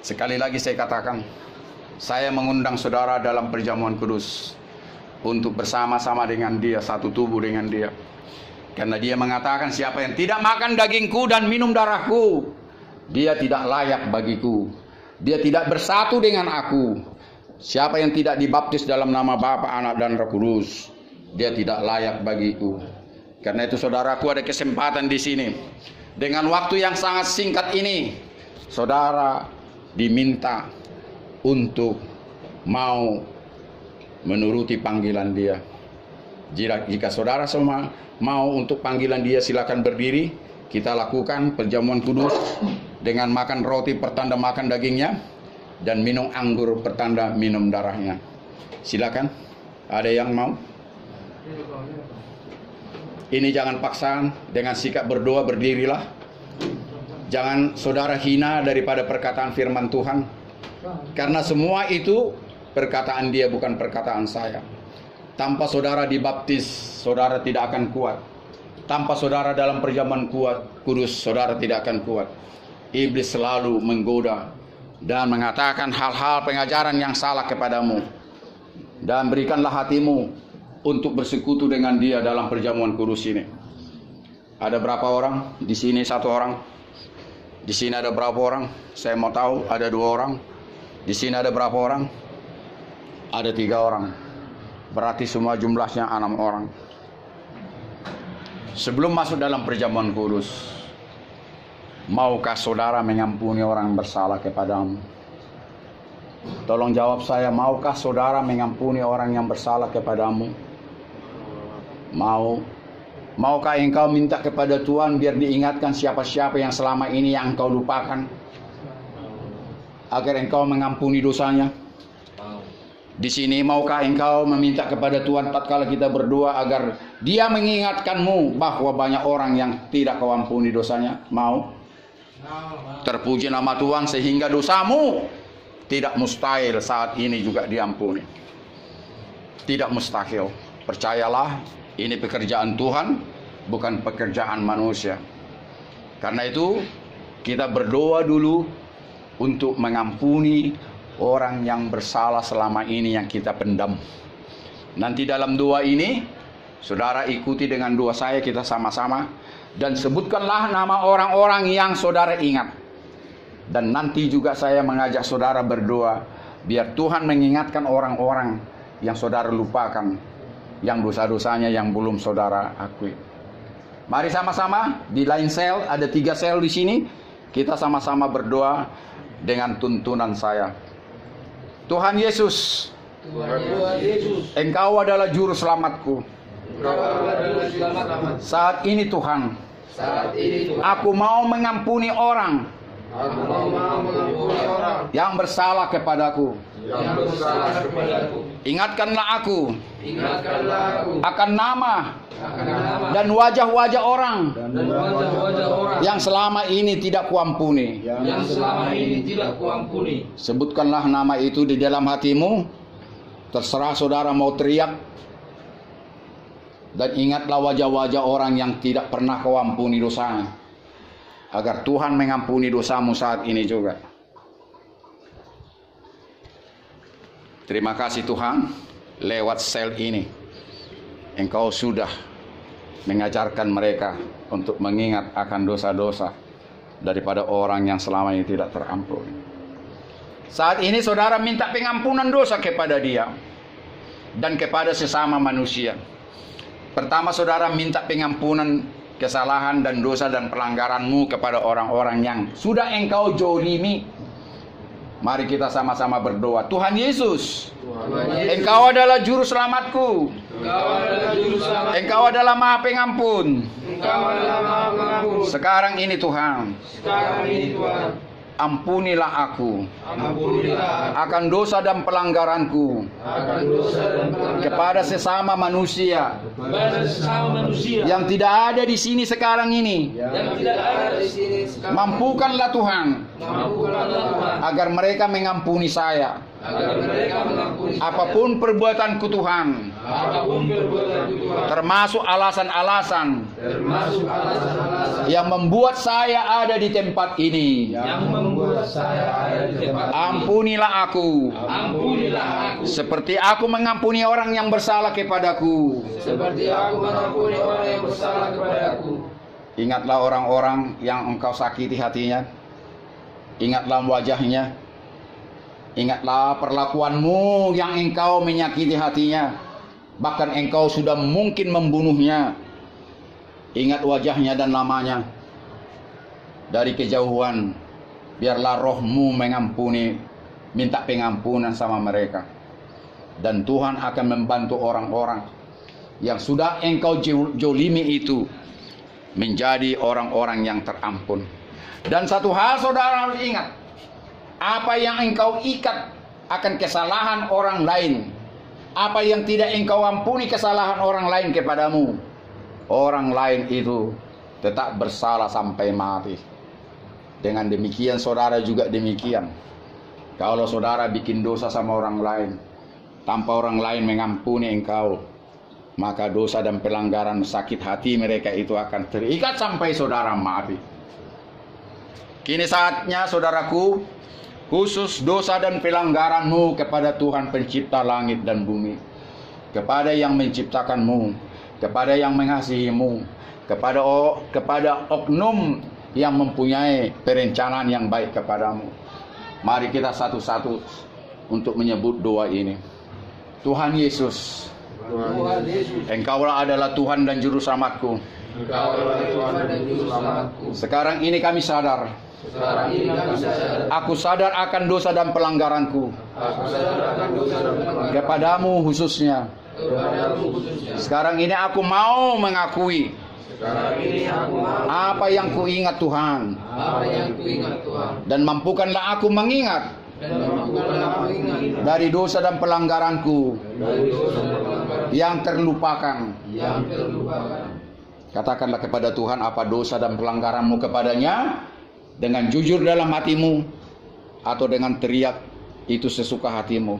Sekali lagi saya katakan, saya mengundang saudara dalam perjamuan kudus untuk bersama-sama dengan dia, satu tubuh dengan dia. Karena dia mengatakan, siapa yang tidak makan dagingku dan minum darahku, dia tidak layak bagiku. Dia tidak bersatu dengan aku. Siapa yang tidak dibaptis dalam nama Bapa, Anak, dan Roh Kudus, dia tidak layak bagiku. Karena itu saudaraku, ada kesempatan di sini. Dengan waktu yang sangat singkat ini, saudara diminta untuk mau menuruti panggilan dia. Jika saudara semua mau untuk panggilan dia, silakan berdiri. Kita lakukan perjamuan kudus dengan makan roti pertanda makan dagingnya dan minum anggur pertanda minum darahnya. Silakan. Ada yang mau? Ini jangan paksaan, dengan sikap berdoa berdirilah. Jangan saudara hina daripada perkataan firman Tuhan. Karena semua itu perkataan dia, bukan perkataan saya. Tanpa saudara dibaptis, saudara tidak akan kuat. Tanpa saudara dalam perjamuan kudus, saudara tidak akan kuat. Iblis selalu menggoda dan mengatakan hal-hal pengajaran yang salah kepadamu. Dan berikanlah hatimu untuk bersekutu dengan dia dalam perjamuan kudus ini. Ada berapa orang? Di sini satu orang. Di sini ada berapa orang? Saya mau tahu. Ada 2 orang. Di sini ada berapa orang? Ada 3 orang. Berarti semua jumlahnya 6 orang. Sebelum masuk dalam perjamuan kudus, maukah saudara mengampuni orang bersalah kepadamu? Tolong jawab saya, maukah saudara mengampuni orang yang bersalah kepadamu? Mau? Maukah engkau minta kepada Tuhan biar diingatkan siapa-siapa yang selama ini yang engkau lupakan, agar engkau mengampuni dosanya? Di sini maukah engkau meminta kepada Tuhan tatkala kita berdoa agar Dia mengingatkanmu bahwa banyak orang yang tidak kau ampuni dosanya? Mau? Terpuji nama Tuhan, sehingga dosamu tidak mustahil saat ini juga diampuni. Tidak mustahil. Percayalah, ini pekerjaan Tuhan, bukan pekerjaan manusia. Karena itu kita berdoa dulu untuk mengampuni orang yang bersalah selama ini yang kita pendam. Nanti dalam doa ini, saudara ikuti dengan doa saya, kita sama-sama. Dan sebutkanlah nama orang-orang yang saudara ingat. Dan nanti juga saya mengajak saudara berdoa, biar Tuhan mengingatkan orang-orang yang saudara lupakan, yang dosa-dosanya yang belum saudara akui. Mari sama-sama, di lain sel, ada 3 sel di sini. Kita sama-sama berdoa dengan tuntunan saya. Tuhan Yesus, Engkau adalah juru selamatku. Saat ini Tuhan, aku mau mengampuni orang yang bersalah kepadaku. Ingatkanlah aku akan nama dan wajah-wajah orang yang selama ini tidak kuampuni. Sebutkanlah nama itu di dalam hatimu. Terserah saudara mau teriak. Dan ingatlah wajah-wajah orang yang tidak pernah kau ampuni dosanya, agar Tuhan mengampuni dosamu saat ini juga. Terima kasih Tuhan, lewat sel ini Engkau sudah mengajarkan mereka untuk mengingat akan dosa-dosa daripada orang yang selama ini tidak terampuni. Saat ini saudara minta pengampunan dosa kepada dia dan kepada sesama manusia. Pertama, saudara minta pengampunan kesalahan dan dosa dan pelanggaranmu kepada orang-orang yang sudah engkau zolimi. Mari kita sama-sama berdoa. Tuhan Yesus, Engkau adalah juru selamatku. Engkau adalah Maha Pengampun. Sekarang ini Tuhan, ampunilah aku akan dosa dan pelanggaranku kepada sesama manusia yang tidak ada di sini sekarang ini. Mampukanlah Tuhan agar mereka mengampuni saya. Apapun perbuatanku Tuhan, termasuk alasan-alasan yang membuat saya ada di tempat ini, saya ada di tempat ini. Ampunilah aku. Ampunilah aku. Seperti aku mengampuni orang yang bersalah kepadaku. Seperti aku mengampuni orang yang bersalah kepadaku. Ingatlah orang-orang yang engkau sakiti hatinya. Ingatlah wajahnya. Ingatlah perlakuanmu yang engkau menyakiti hatinya. Bahkan engkau sudah mungkin membunuhnya. Ingat wajahnya dan namanya. Dari kejauhan, biarlah rohmu mengampuni, minta pengampunan sama mereka. Dan Tuhan akan membantu orang-orang yang sudah engkau jolimi itu menjadi orang-orang yang terampun. Dan satu hal saudara harus ingat, apa yang engkau ikat akan kesalahan orang lain, apa yang tidak engkau ampuni kesalahan orang lain kepadamu, orang lain itu tetap bersalah sampai mati. Dengan demikian saudara juga demikian. Kalau saudara bikin dosa sama orang lain, tanpa orang lain mengampuni engkau, maka dosa dan pelanggaran sakit hati mereka itu akan terikat sampai saudara mati. Kini saatnya saudaraku, khusus dosa dan pelanggaranmu kepada Tuhan pencipta langit dan bumi, kepada yang menciptakanmu, kepada yang mengasihimu, kepada oknum yang mempunyai perencanaan yang baik kepadamu. Mari kita satu-satu untuk menyebut doa ini. Tuhan Yesus, Engkaulah adalah Tuhan dan Juru Selamatku. Sekarang ini kami sadar, aku sadar akan dosa dan pelanggaranku kepadamu khususnya. Sekarang ini aku mau mengakui apa yang kuingat Tuhan, dan mampukanlah aku mengingat dari dosa dan pelanggaranku yang terlupakan. Katakanlah kepada Tuhan apa dosa dan pelanggaranmu kepadanya dengan jujur dalam hatimu atau dengan teriak itu sesuka hatimu.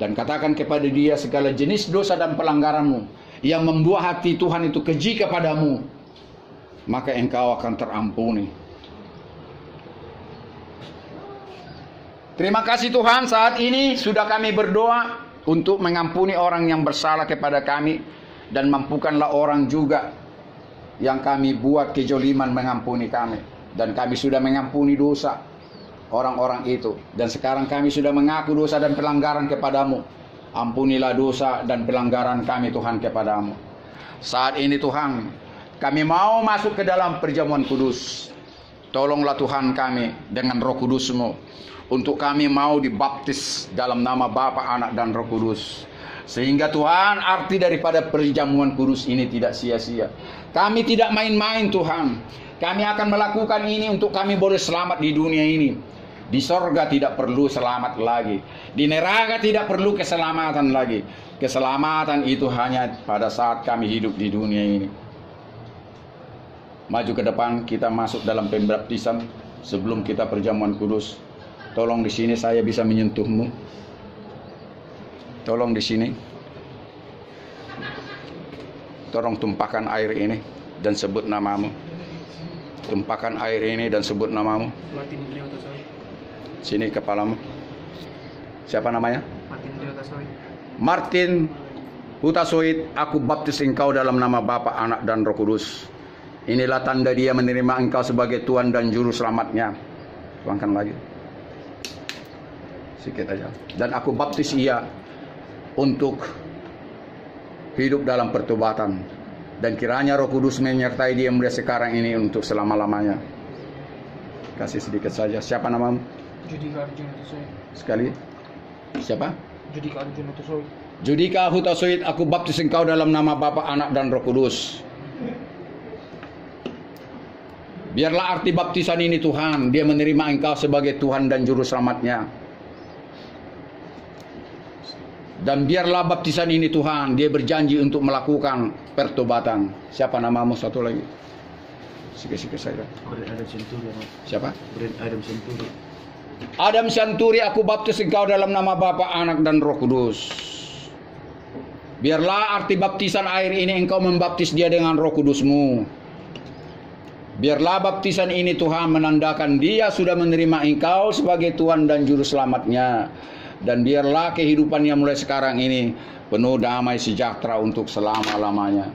Dan katakan kepada dia segala jenis dosa dan pelanggaranmu yang membuat hati Tuhan itu keji kepadamu, maka engkau akan terampuni. Terima kasih Tuhan, saat ini sudah kami berdoa untuk mengampuni orang yang bersalah kepada kami, dan mampukanlah orang juga yang kami buat kejoliman mengampuni kami, dan kami sudah mengampuni dosa orang-orang itu, dan sekarang kami sudah mengaku dosa dan pelanggaran kepadamu. Ampunilah dosa dan pelanggaran kami Tuhan kepadamu. Saat ini Tuhan, kami mau masuk ke dalam perjamuan kudus. Tolonglah Tuhan kami dengan Roh Kudus-Mu, untuk kami mau dibaptis dalam nama Bapa, Anak, dan Roh Kudus. Sehingga Tuhan, arti daripada perjamuan kudus ini tidak sia-sia. Kami tidak main-main Tuhan. Kami akan melakukan ini untuk kami boleh selamat di dunia ini. Di sorga tidak perlu selamat lagi. Di neraka tidak perlu keselamatan lagi. Keselamatan itu hanya pada saat kami hidup di dunia ini. Maju ke depan, kita masuk dalam pembaptisan sebelum kita perjamuan kudus. Tolong di sini saya bisa menyentuhmu. Tolong di sini. Tolong tumpahkan air ini dan sebut namamu. Tumpahkan air ini dan sebut namamu. Sini kepalamu. Siapa namanya? Martin Hutasoit. Aku baptis engkau dalam nama Bapa, Anak, dan Roh Kudus. Inilah tanda dia menerima engkau sebagai Tuhan dan Juru Selamatnya. Tuangkan lagi. Sikit aja. Dan aku baptis ia untuk hidup dalam pertobatan. Dan kiranya Roh Kudus menyertai dia mulai sekarang ini untuk selama-lamanya. Kasih sedikit saja. Siapa namamu? Judika Arjuna Tusoy. Sekali. Siapa? Judika Arjuna Tusoy. Judika Hutasoit. Aku baptis engkau dalam nama Bapa, Anak, dan Roh Kudus. Biarlah arti baptisan ini Tuhan, dia menerima engkau sebagai Tuhan dan Juru Selamatnya. Dan biarlah baptisan ini Tuhan, dia berjanji untuk melakukan pertobatan. Siapa namamu satu lagi? Sikit-sikit saja. Adam Senturi. Siapa? Adam Senturi. Adam Santuri, aku baptis engkau dalam nama Bapa, Anak, dan Roh Kudus. Biarlah arti baptisan air ini engkau membaptis dia dengan Roh Kudus-Mu. Biarlah baptisan ini Tuhan menandakan dia sudah menerima engkau sebagai Tuhan dan Juru Selamatnya. Dan biarlah kehidupannya mulai sekarang ini penuh damai sejahtera untuk selama-lamanya.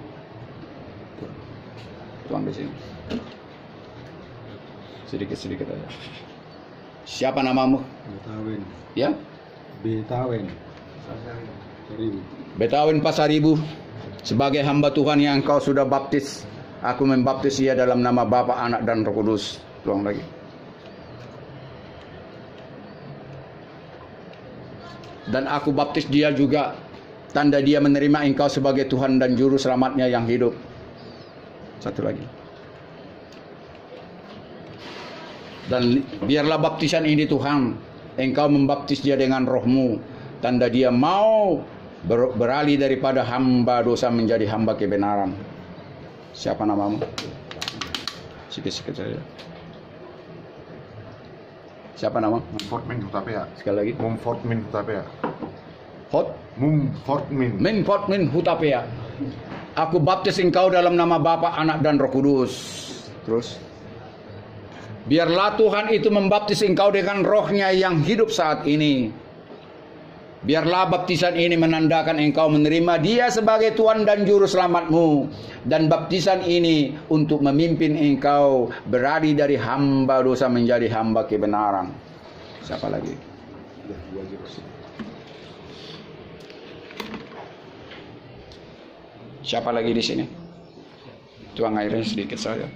Tuang di sini. Sedikit-sedikit aja. Siapa namamu? Betawen. Ya? Betawen. Seribu. Betawen Pasaribu. Sebagai hamba Tuhan yang engkau sudah baptis, aku membaptis ia dalam nama Bapa, Anak, dan Roh Kudus. Tuang lagi. Dan aku baptis dia juga, tanda dia menerima engkau sebagai Tuhan dan Juru Selamatnya yang hidup. Satu lagi. Dan biarlah baptisan ini Tuhan, engkau membaptis dia dengan rohmu, tanda dia mau beralih daripada hamba dosa menjadi hamba kebenaran. Siapa namamu? Sikit-sikit saja. Siapa nama? Mumfortmin Hutapea. Sekali lagi. Mumfortmin Hutapea. Mumfortmin Hutapea. Aku baptis engkau dalam nama Bapa, Anak, dan Roh Kudus. Terus. Biarlah Tuhan itu membaptis engkau dengan rohnya yang hidup saat ini. Biarlah baptisan ini menandakan engkau menerima dia sebagai Tuhan dan Juru Selamatmu. Dan baptisan ini untuk memimpin engkau beralih dari hamba dosa menjadi hamba kebenaran. Siapa lagi? Siapa lagi di sini? Tuang airnya sedikit saja.